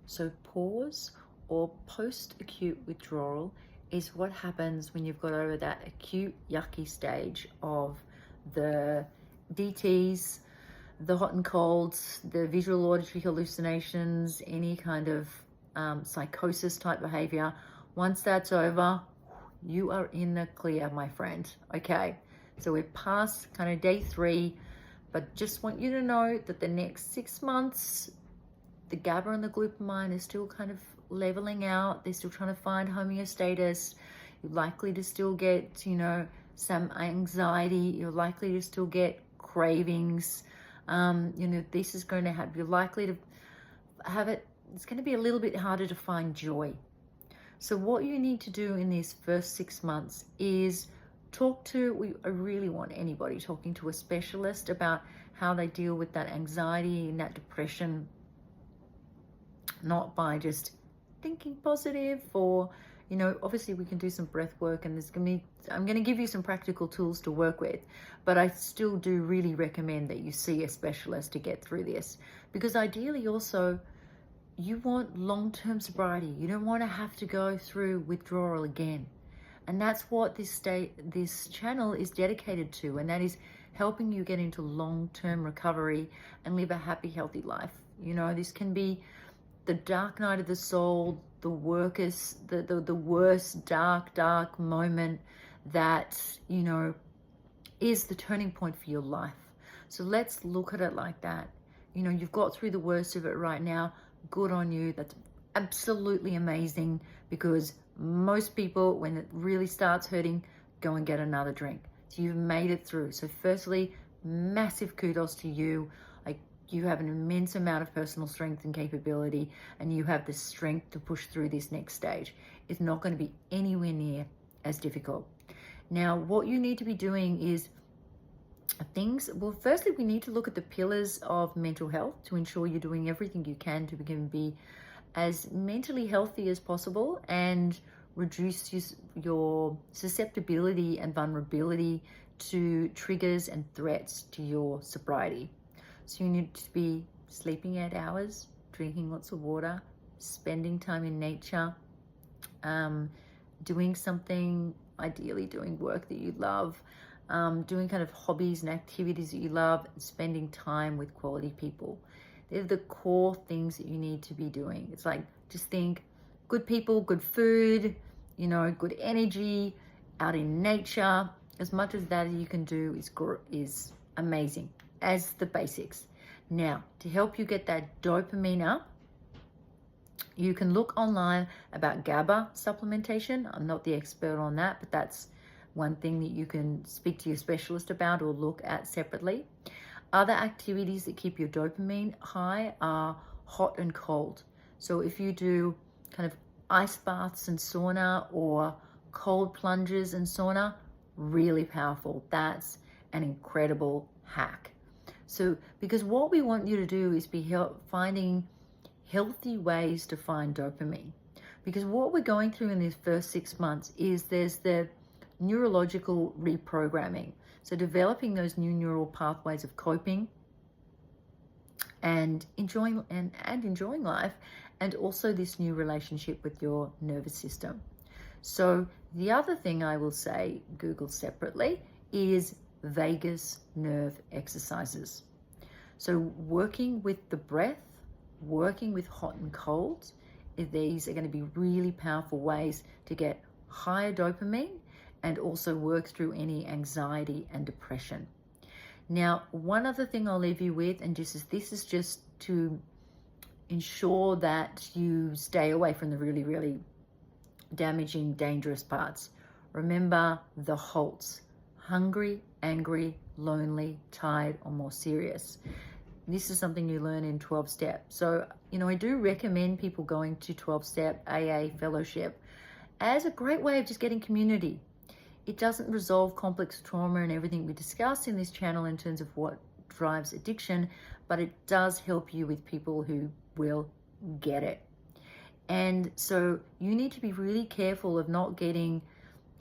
So pause or post acute withdrawal is what happens when you've got over that acute yucky stage of the DTs, the hot and colds, the visual auditory hallucinations, any kind of psychosis type behavior. Once that's over, you are in the clear, my friend. Okay, so we're past kind of day 3, but just want you to know that the next 6 months, the GABA and the glutamine is still kind of leveling out. They're still trying to find homeostasis. You're likely to still get, some anxiety. You're likely to still get cravings. This is going to have, you're likely to have it, it's going to be a little bit harder to find joy. So what you need to do in these first 6 months is I really want anybody talking to a specialist about how they deal with that anxiety and that depression, not by just thinking positive or, obviously we can do some breath work and I'm going to give you some practical tools to work with, but I still do really recommend that you see a specialist to get through this, because ideally also you want long-term sobriety. You don't want to have to go through withdrawal again. And that's what this channel is dedicated to, and that is helping you get into long-term recovery and live a happy, healthy life. This can be the dark night of the soul, the worst dark moment that, is the turning point for your life. So let's look at it like that. You've got through the worst of it right now. Good on you. That's absolutely amazing, because most people, when it really starts hurting, go and get another drink. So you've made it through. So firstly, massive kudos to you. You have an immense amount of personal strength and capability, and you have the strength to push through this next stage. It's not going to be anywhere near as difficult. Now, what you need to be doing is firstly, we need to look at the pillars of mental health to ensure you're doing everything you can to be as mentally healthy as possible and reduce your susceptibility and vulnerability to triggers and threats to your sobriety. So you need to be sleeping 8 hours, drinking lots of water, spending time in nature, doing something, ideally doing work that you love, doing kind of hobbies and activities that you love, and spending time with quality people. They're the core things that you need to be doing. It's like, just think good people, good food, good energy, out in nature. As much as that you can do is amazing as the basics. Now, to help you get that dopamine up, you can look online about GABA supplementation. I'm not the expert on that, but that's one thing that you can speak to your specialist about or look at separately. Other activities that keep your dopamine high are hot and cold. So if you do kind of ice baths and sauna, or cold plunges and sauna, really powerful. That's an incredible hack. So, because what we want you to do is be finding healthy ways to find dopamine. Because what we're going through in these first 6 months is there's the neurological reprogramming. So developing those new neural pathways of coping and enjoying life, and also this new relationship with your nervous system. So the other thing I will say, Google separately, is vagus nerve exercises. So working with the breath, working with hot and cold, these are going to be really powerful ways to get higher dopamine and also work through any anxiety and depression. Now, one other thing I'll leave you with, and this is just to ensure that you stay away from the really, really damaging, dangerous parts. Remember the HALTs: hungry, angry, lonely, tired, or more serious. This is something you learn in 12-step. So, I do recommend people going to 12-step AA fellowship as a great way of just getting community. It doesn't resolve complex trauma and everything we discuss in this channel in terms of what drives addiction, but it does help you with people who will get it. And so you need to be really careful of not getting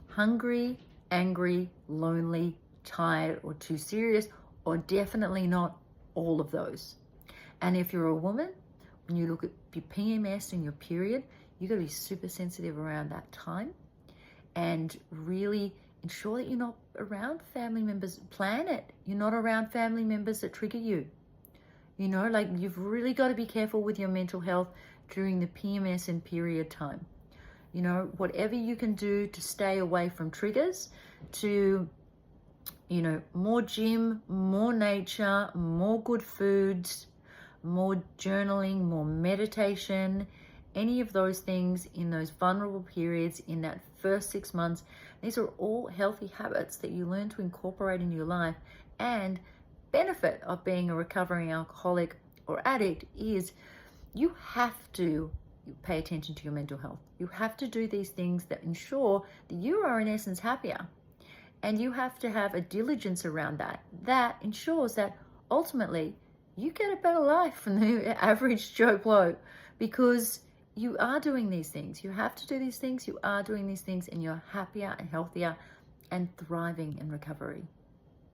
hungry, angry, lonely, tired, or too serious, or definitely not all of those. And if you're a woman, you look at your PMS and your period, you got to be super sensitive around that time and really ensure that you're not around family members. Plan it. You're not around family members that trigger you. You know, like you've really got to be careful with your mental health during the PMS and period time. You know, whatever you can do to stay away from triggers, to, you know, more gym, more nature, more good foods, more journaling, more meditation, any of those things in those vulnerable periods in that first 6 months. These are all healthy habits that you learn to incorporate in your life. And benefit of being a recovering alcoholic or addict is you have to pay attention to your mental health. You have to do these things that ensure that you are in essence happier. And you have to have a diligence around that. That ensures that ultimately you get a better life from the average Joe Blow, because you are doing these things. You have to do these things. You are doing these things, and you're happier and healthier and thriving in recovery.